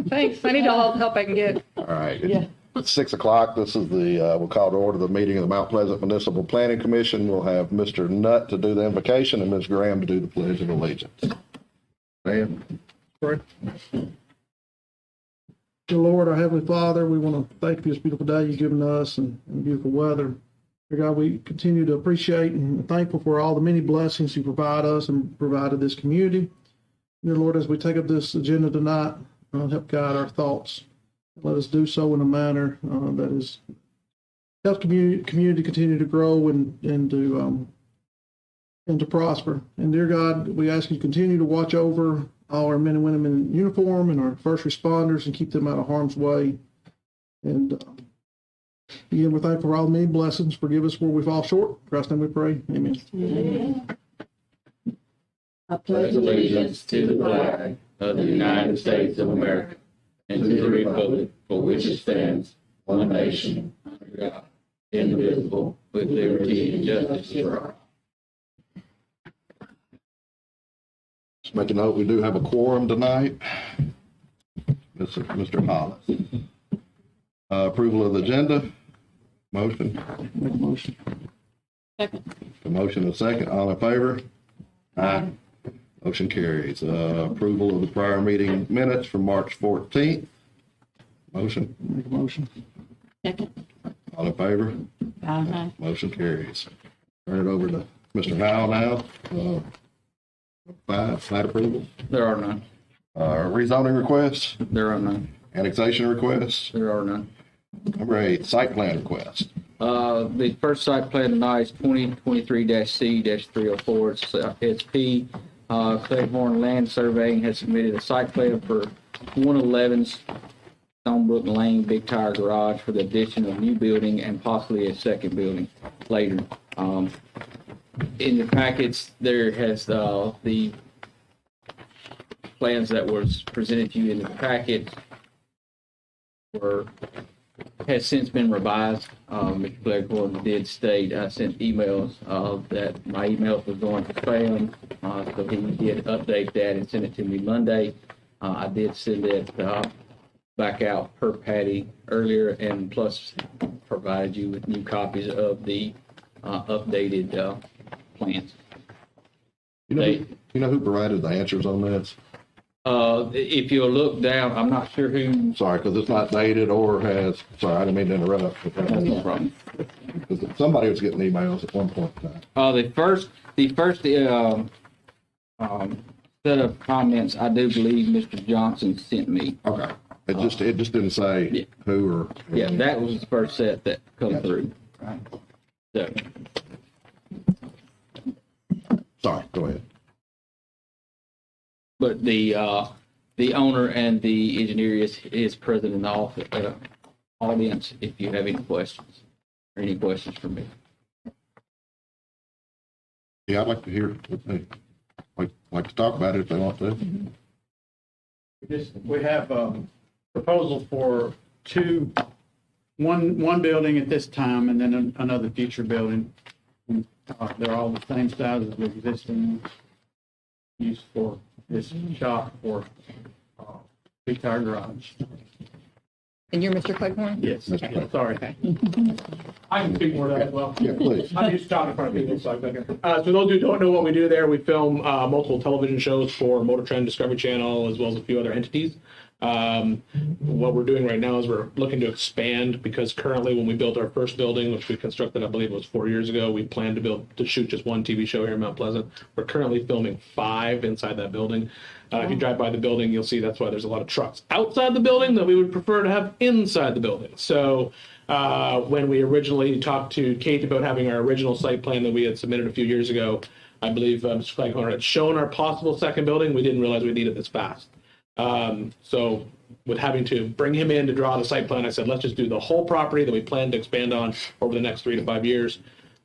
Thanks. I need all the help I can get. All right. Yeah. It's 6 o'clock. This is we'll call to order the meeting of the Mount Pleasant Municipal Planning Commission. We'll have Mr. Nutt to do the invocation and Ms. Graham to do the Pledge of Allegiance. Ma'am. Pray. Dear Lord, our Heavenly Father, we want to thank you for this beautiful day you've given us and beautiful weather. Dear God, we continue to appreciate and are thankful for all the many blessings you provide us and provided this community. Dear Lord, as we take up this agenda tonight, help guide our thoughts. Let us do so in a manner that is help community continue to grow and to prosper. And dear God, we ask you to continue to watch over all our men and women in uniform and our first responders and keep them out of harm's way. And again, we're thankful for all the many blessings. Forgive us where we fall short. In Christ's name we pray. Amen. Amen. I pledge allegiance to the flag of the United States of America and to the republic for which it stands, one nation, under God, indivisible, with liberty and justice for all. Just make a note, we do have a quorum tonight. Mr. Hollis. Approval of the agenda. Motion. Make a motion. Second. A motion and a second. All in favor? Aye. Motion carries. Approval of the prior meeting minutes from March 14th. Motion. Make a motion. Second. All in favor? Uh-huh. Motion carries. Turn it over to Mr. Howell now. Plat approval. There are none. Rezoning requests, There are none. annexation requests. There are none. Number 8, site plan request. The first site plan tonight is 2023-C-304. It's P. Cleghorn Land Surveying has submitted a site plan for 111 Stonebrook Lane Big Tire Garage for the addition of new building and possibly a second building later. In the packets, there has the plans that was presented to you in the packet has since been revised. Mr. Cleghorn did state, I sent emails that my emails were going to spam, so he did update that and send it to me Monday. I did send it back out per Patty earlier, and plus provided you with new copies of the updated plans. You know who provided the answers on this? If you'll look down, I'm not sure who. Sorry, because it's not dated or has, sorry, I didn't mean to interrupt. That's no problem. Because somebody was getting emails at one point in time. The first set of comments, I do believe Mr. Johnson sent me. Okay. It just didn't say Yeah. who or. Yeah, that was the first set that come through. Right. So, Sorry, go ahead. but the owner and the engineer is present in the audience if you have any questions or any questions for me. Yeah, I'd like to hear, like to talk about it if they want to. We have proposals for one building at this time and then another future building. They're all the same size as the existing use for this shop for Big Tire Garage. And you're Mr. Cleghorn? Yes, sorry. Okay. I can speak more to that as well. Yeah, please. I'm used to talking in front of people, so I'm okay. So those who don't know what we do there, we film multiple television shows for Motor Trend, Discovery Channel, as well as a few other entities. What we're doing right now is we're looking to expand, because currently when we built our first building, which we constructed, I believe it was 4 years ago, we planned to shoot just one TV show here in Mount Pleasant. We're currently filming 5 inside that building. If you drive by the building, you'll see that's why there's a lot of trucks outside the building that we would prefer to have inside the building. So when we originally talked to Kate about having our original site plan that we had submitted a few years ago, I believe Mr. Cleghorn had shown our possible second building. We didn't realize we needed this fast. So with having to bring him in to draw the site plan, I said, let's just do the whole property that we plan to expand on over the next 3 to 5 years.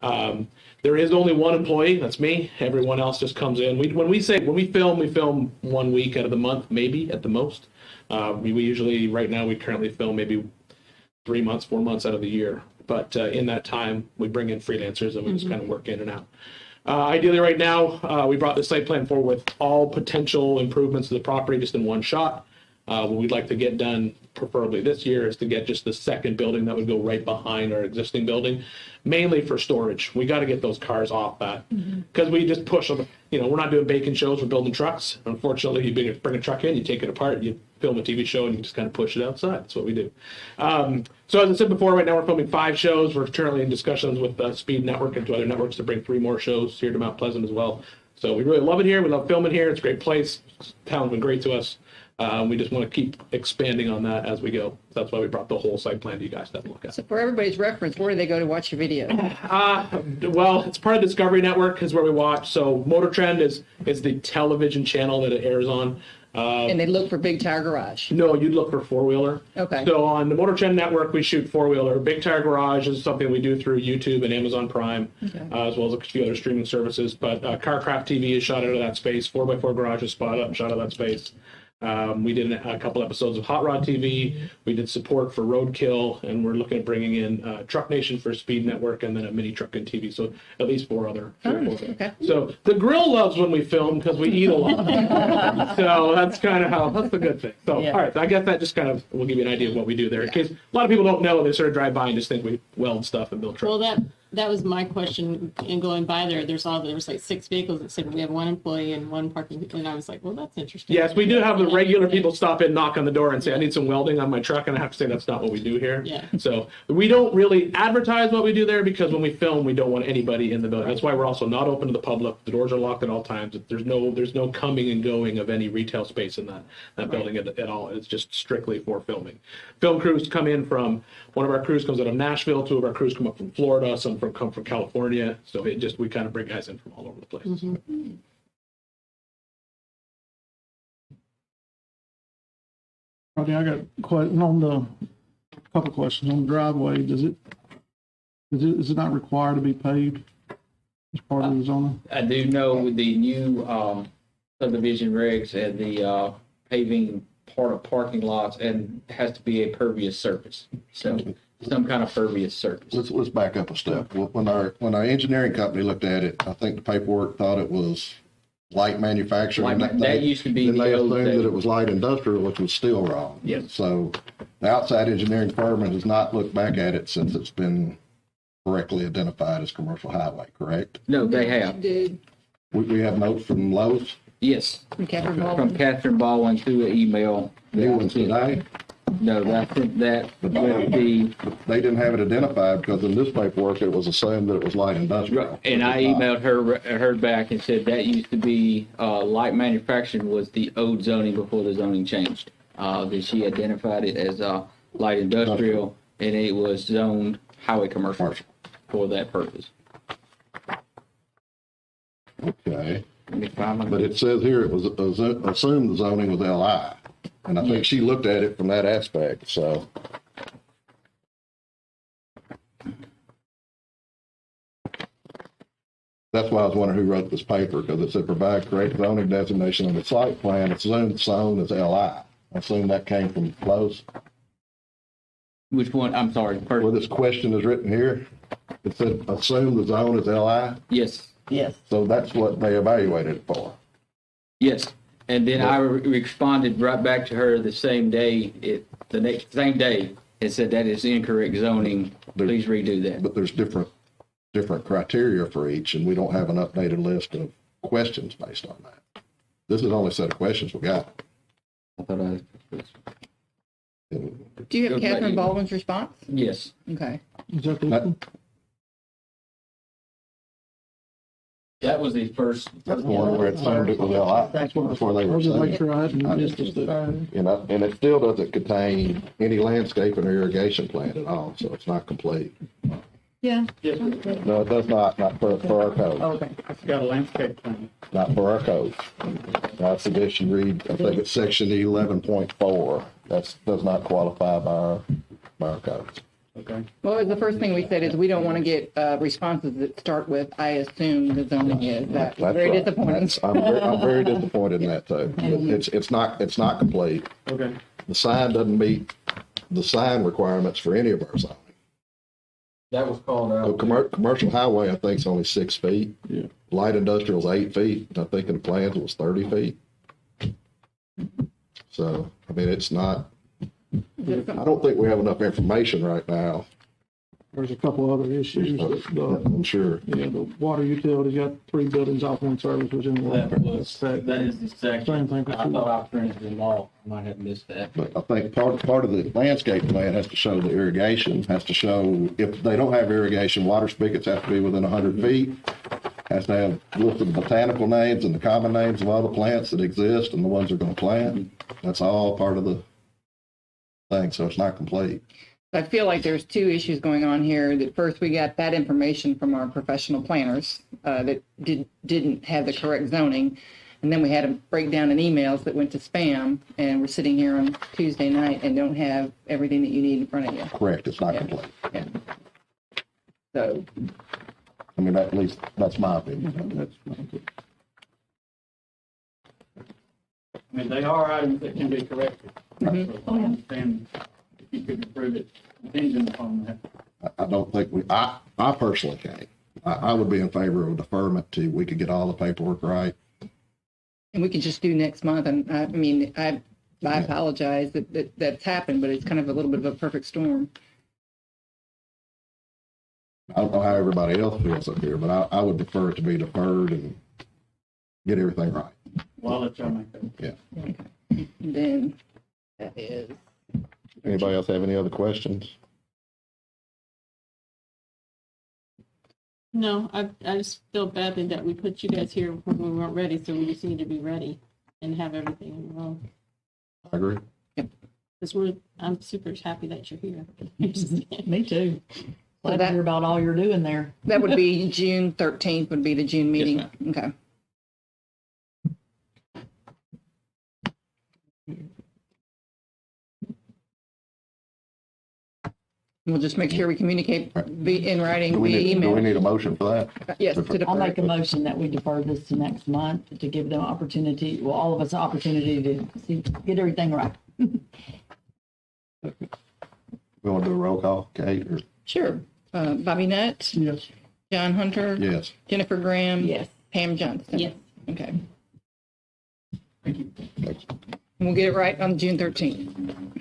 There is only one employee, that's me. Everyone else just comes in. When we film 1 week out of the month, maybe at the most. We usually, right now, we currently film maybe 3 months, 4 months out of the year. But in that time, we bring in freelancers and we just kind of work in and out. Ideally, right now, we brought the site plan forward with all potential improvements to the property just in one shot. What we'd like to get done, preferably this year, is to get just the second building that would go right behind our existing building, mainly for storage. We got to get those cars off that because we just push them. We're not doing bacon shows, we're building trucks. Unfortunately, you bring a truck in, you take it apart, you film a TV show, and you just kind of push it outside. That's what we do. So as I said before, right now we're filming 5 shows. We're currently in discussions with Speed Network and 2 other networks to bring 3 more shows here to Mount Pleasant as well. So we really love it here. We love filming here. It's a great place. Town's been great to us. We just want to keep expanding on that as we go. That's why we brought the whole site plan to you guys to have a look at. So for everybody's reference, where do they go to watch your video? Well, it's part of Discovery Network is where we watch. So Motor Trend is the television channel that it airs on. And they look for Big Tire Garage. No, you'd look for 4-wheeler. Okay. So on the Motor Trend Network, we shoot 4-wheeler. Big Tire Garage is something we do through YouTube and Amazon Prime, as well as a few other streaming services. But Carcraft TV is shot out of that space. 4x4 Garage is shot out of that space. We did a couple episodes of Hot Rod TV. We did support for Roadkill, and we're looking at bringing in Truck Nation for Speed Network, and then a Mini Truck and TV. So at least 4 other. Okay. So the grill loves when we film because we eat a lot. So that's kind of that's the good thing. So Yeah. all right, I guess that just kind of will give you an idea of what we do there. In case a lot of people don't know, they sort of drive by and just think we weld stuff and build trucks. Well, that was my question in going by there. There was like 6 vehicles that said we have 1 employee and 1 parking, and I was like, well, that's interesting. Yes, we do have the regular people stop in, knock on the door, and say, I need some welding on my truck, and I have to say that's not what we do here. Yeah. So we don't really advertise what we do there because when we film, we don't want anybody in the building. That's why we're also not open to the public. The doors are locked at all times. There's no coming and going of any retail space in that building at all. It's just strictly for filming. Film crews come in from, one of our crews comes out of Nashville, 2 of our crews come up from Florida, some come from California. So we kind of bring guys in from all over the place. Okay, I got a couple questions on the driveway. Is it not required to be paved as part of the zoning? I do know with the new subdivision regs and the paving part of parking lots, and it has to be a pervious surface. So some kind of pervious surface. Let's back up a step. When our engineering company looked at it, I think the paperwork thought it was light manufacturing. That used to be Then the they old assumed days. that it was light industrial, which was still wrong. Yes. So the outside engineering firm has not looked back at it since it's been correctly identified as commercial highway, correct? No, they have. Did We have notes from Lowe's, Yes, Catherine from Baldwin? Catherine Baldwin through an email. new ones today. No, I think that would be, They didn't have it identified because in this paperwork, it was assumed that it was light industrial. and I emailed her back and said that used to be, light manufacturing was the old zoning before the zoning changed. That she identified it as, light industrial, and it was zoned highway commercial for that purpose. Okay. Let me find my- But it says here it was assumed the zoning was LI. And I think she looked at it from that aspect, so. That's why I was wondering who wrote this paper, because it said provide correct zoning designation on the site plan, it's zone as LI. I assume that came from Lowe's. Which one? I'm sorry. Where First, this question is written here, it said assume the zone is LI, yes, Yes. so that's what they evaluated it for. yes. And then I responded right back to her the same day, same day, and said that is incorrect zoning. Please redo that. But there's different criteria for each, and we don't have an updated list of questions based on that. This is the only set of questions we got. I thought I, Do you have Catherine Baldwin's response? yes. Okay. Is that this That- one? That was the first. That's the one where it assumed it was LI. That's where they I were was just saying. making sure I hadn't missed Just it. phone. And it still doesn't contain any landscaping or irrigation plan at all, so it's not complete. Yeah. No, it does not for our code, Okay. Got a landscape plan. not for our code. I suggest you read, I think it's section 11.4. That does not qualify by our code. Okay. Well, the first thing we said is we don't want to get responses that start with, I assume the zoning is. That's That's very right. disappointing. I'm very disappointed in that too. It's not complete. Okay. The sign doesn't meet the sign requirements for any of our zoning. That was called So out. commercial highway, I think, is only 6 feet. Yeah. Light industrial is 8 feet. I think in the plans it was 30 feet. So, I mean, it's not, I don't think we have enough information right now. There's a couple other issues. I'm sure. The water utility got 3 buildings off one service was in That one. was, that is the section. Same thing for I thought I printed them all. I might have missed that. But I think part of the landscape plan has to show the irrigation, has to show if they don't have irrigation, water spigots have to be within 100 feet. Has to have listed the botanical names and the common names of all the plants that exist and the ones they're gonna plant. That's all part of the thing, so it's not complete. I feel like there's two issues going on here. That first, we got that information from our professional planners that didn't have the correct zoning. And then we had a breakdown in emails that went to spam, and we're sitting here on Tuesday night and don't have everything that you need in front of you. Correct, it's not Yeah. complete. Yeah. So, I mean, at least, that's my opinion. I mean, they are items that can be corrected. So I understand if you could approve it contingent upon that. I don't think I personally can't. I would be in favor of deferment till we could get all the paperwork right. and we can just do next month. And I mean, I apologize that that's happened, but it's kind of a little bit of a perfect storm. I don't know how everybody else feels up here, but I would prefer it to be deferred and get everything right. Well, I'll let y'all make that. Yeah. And then that is, Anybody else have any other questions? No, I just feel badly that we put you guys here when we weren't ready, so we just need to be ready and have everything in a row. I agree. Because I'm super happy that you're here. Me too. Glad to that- hear about all you're doing there. that would be June 13th would be the June meeting. Okay. We'll just make sure we communicate in writing Do we via need email. a motion for that? Yes, to I'll defer. make a motion that we defer this to next month to give them opportunity, well, all of us opportunity to get everything right. We want to do a roll call, Kate, or, Sure. Bobby Nutt, Yes. John Hunter, yes. Jennifer Graham. Yes. Pam Johnson. Yes. Okay. Thanks. And we'll get it right on June 13th.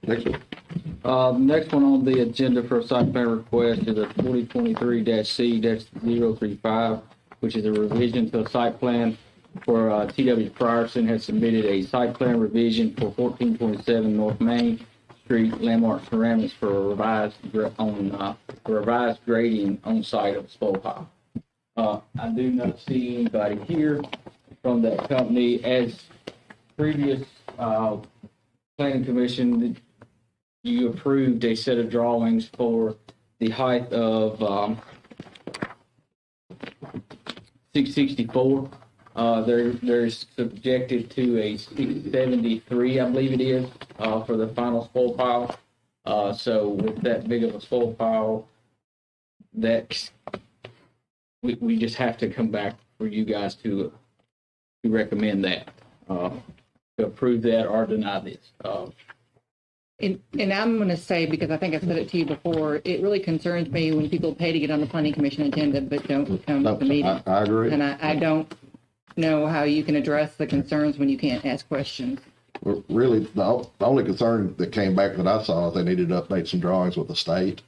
Next one. Next one on the agenda for a site plan request is a 2023-C-035, which is a revision to a site plan for T.W. Frierson has submitted a site plan revision for 1427 North Main Street, Landmark Ceramics for a revised grading on site of a spoil pile. I do not see anybody here from that company. As previous planning commission, you approved a set of drawings for the height of 664. They're subjected to a 673, I believe it is, for the final spoil pile. So with that big of a spoil pile, we just have to come back for you guys to recommend that, to approve that or deny this. And I'm going to say, because I think I've said it to you before, it really concerns me when people pay to get on the planning commission agenda but don't come to the meeting. I agree. And I don't know how you can address the concerns when you can't ask questions. Well, really, the only concern that came back that I saw is they needed to update some drawings with the state.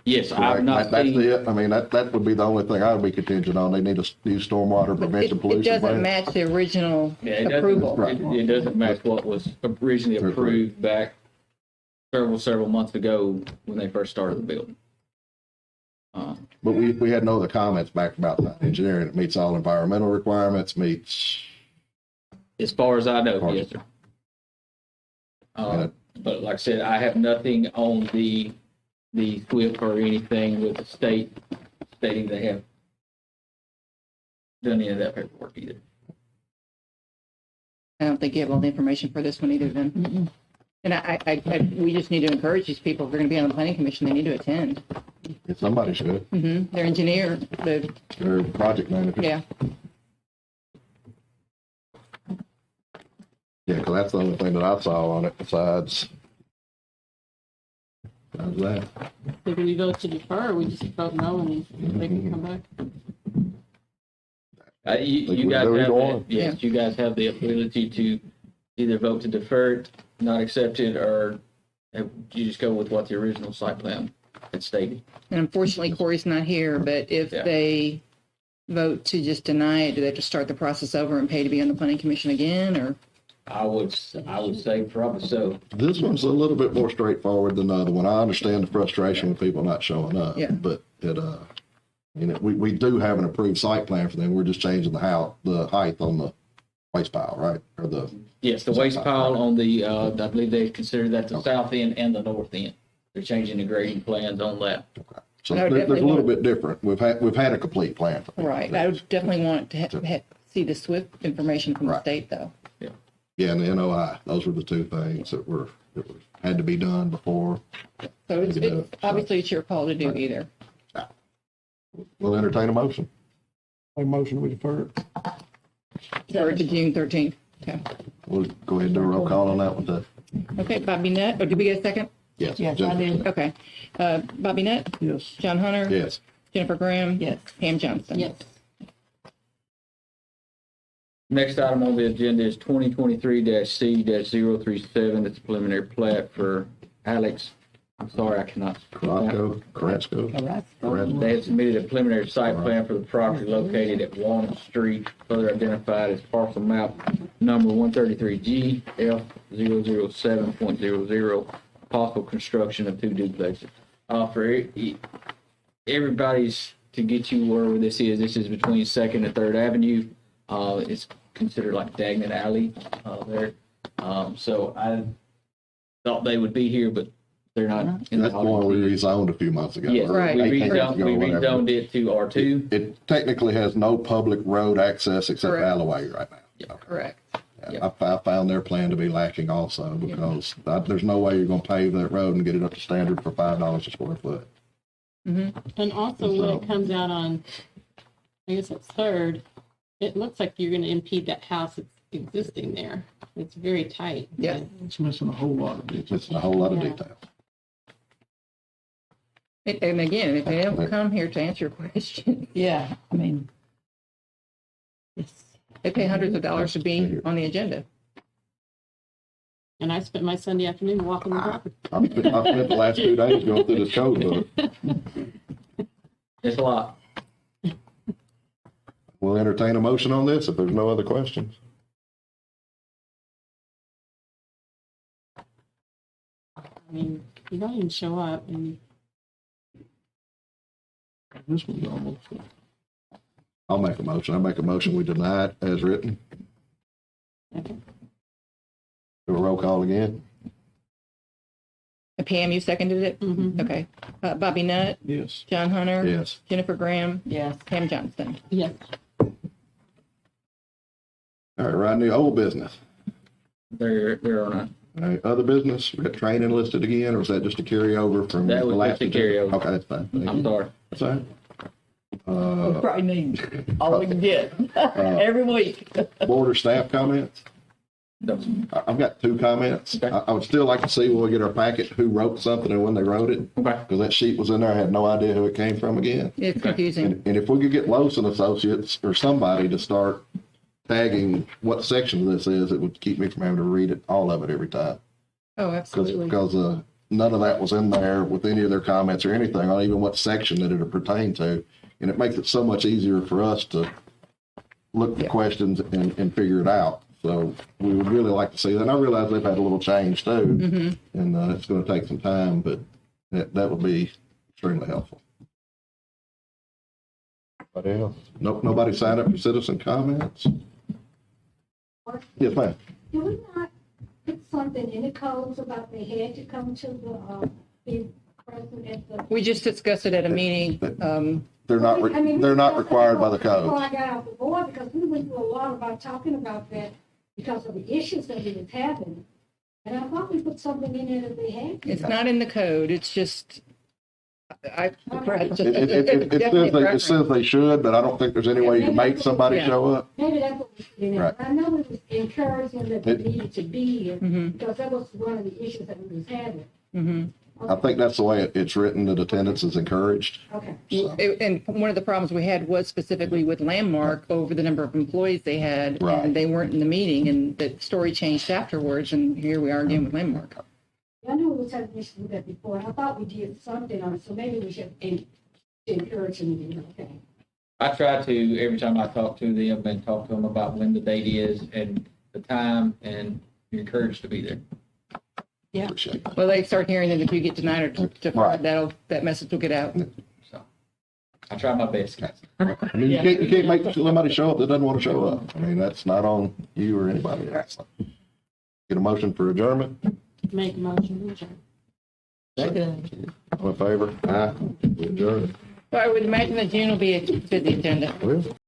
Yes, I've not That's seen. it. I mean, that would be the only thing I would be contingent on. They need a new stormwater But prevention it pollution doesn't plan. match the original Yeah, it doesn't, approval. Right. it doesn't match what was originally Right. approved back several months ago when they first started the building. But we had no other comments back about the engineering. It meets all environmental requirements, meets, As far as I know, Far as- yes, sir. But like I said, I have nothing on the SWIP or anything with the state stating they have done any of that paperwork either. I don't think you have all the information for this one either then. And we just need to encourage these people, if they're going to be on the planning commission, they need to attend. somebody should, Their engineer, their project manager. yeah. Yeah, because that's the only thing that I saw on it besides How's that? So do we vote to defer, or we just vote no and they can come back? Think You we guys do have, either one. yes, you guys have the ability to either vote to defer it, not accept it, or you just go with what the original site plan had stated. And unfortunately, Corey's not here, but if Yeah. they vote to just deny it, do they have to start the process over and pay to be on the planning commission again, or? I would say probably so. This one's a little bit more straightforward than the other one. I understand the frustration with people not showing up. Yeah. But we do have an approved site plan for them. We're just changing the height on the waste pile, right? Or the, Yes, the waste pile on the, I believe they consider that the south end and the north end. They're changing the grading plans on that. so I would there's a definitely little want- bit different. We've had a complete plan. for them. Right, I would definitely want to see the SWIFT information from the Right. state, though. Yeah, and the NOI, those were the two things that had to be done before. So You know, obviously it's your call to do either. We'll entertain a motion. Make a motion, we defer it. Or to June 13th. Okay. We'll go ahead and do a roll call on that one, too. Okay, Bobby Nutt, did we get a second? Yes. Yes, I did. Okay. Bobby Nutt, Yes. John Hunter. Yes. Jennifer Graham. Yes. Pam Johnston. Yes. Next item on the agenda is 2023-C-037. It's a preliminary plat for Alex. I'm sorry, I cannot. Carrasco. They have submitted a preliminary site plan for the property located at Walnut Street, further identified as parcel map number 133G F007.00, possible construction of 2 duplexes. For everybody's, to get you where this is between 2nd and 3rd Avenue. It's considered like Dagnett Alley there. So I thought they would be here, but they're not in the That's the one we audience. rezoned a few months ago. Yes, Right. we 18 months rezoned, ago, we whatever. rezoned it to R2. It technically has no public road access except Correct. alleyway right now. Yeah. Correct. Yeah, I found their plan to be lacking also because there's no way you're gonna pave that road and get it up to standard for $5 a square foot. And also when it comes out on, I guess it's 3rd, it looks like you're gonna impede that house that's existing there. It's very tight. Yeah. It's missing a whole lot of it. It's a whole lot of Yeah. detail. And again, if they don't come here to answer your question, Yeah, I mean, it's, they pay hundreds of dollars to be on the agenda. And I spent my Sunday afternoon walking the property. I've spent the last 2 days going through this code book. It's a lot. We'll entertain a motion on this if there's no other questions. I mean, you don't even show up and This one's almost. I'll make a motion. I make a motion. We deny it as written. okay. Do a roll call again. Pam, you seconded it? Mhm. Okay. Bobby Nutt, Yes. John Hunter. Yes. Jennifer Graham, yes. Pam Johnston. Yes. All right, Rodney, old business. They're on a, All right, other business, we got training listed again, or is that just a carryover from the That was last? just a carryover. Okay, that's fine. Thank I'm you. sorry. That's all right. We probably need all we can get every week. Board or staff comments? I've got 2 comments. Okay. I would still like to see when we get our packet, who wrote something and when they wrote it, Okay. because that sheet was in there, I had no idea who it came from again. It's confusing. And if we could get Lawson Associates or somebody to start tagging what section this is, it would keep me from having to read it, all of it every time. Oh, absolutely. Because none of that was in there with any of their comments or anything, not even what section that it pertained to. And it makes it so much easier for us to look for questions and figure it out. So we would really like to see that. And I realize they've had a little change too. And it's going to take some time, but that would be extremely helpful. Anybody else? Nope, nobody signed up for citizen comments? Yes, ma'am. Do we not put something in the codes about they had to come to the, be present at the? We just discussed it at a meeting. They're not, I mean, they're not required by the Before code. I got off the board, because we went through a lot about talking about that because of the issues that we was having. And I thought we put something in there that they had. to. It's not in the code. It's just, it's It says they should, but I don't think there's any way you can make somebody Yeah. show up. Maybe that's what we put in there. Right. I know it was encouraging that they needed to be here Mhm. because that was one of the issues that we was having. Mhm. I think that's the way it's written, that attendance is encouraged. Okay. And one of the problems we had was specifically with Landmark over the number of employees they had. Right. And they weren't in the meeting, and the story changed afterwards, and here we are again with Landmark. I know we had an issue with that before, and I thought we did something on it, so maybe we should encourage them to do it, okay? I try to, every time I talk to them and talk to them about when the date is and the time, and you're encouraged to be there. Appreciate that. Well, they start hearing that if you get tonight or tomorrow, that message will get out. So I try my best, guys. I mean, you can't make somebody show up that doesn't want to show up. I mean, that's not on you or anybody else. Get a motion for adjournment? Make a motion, to adjourn. Second. All in favor? Aye. We adjourn. So I would imagine that June will be a busy agenda. Well.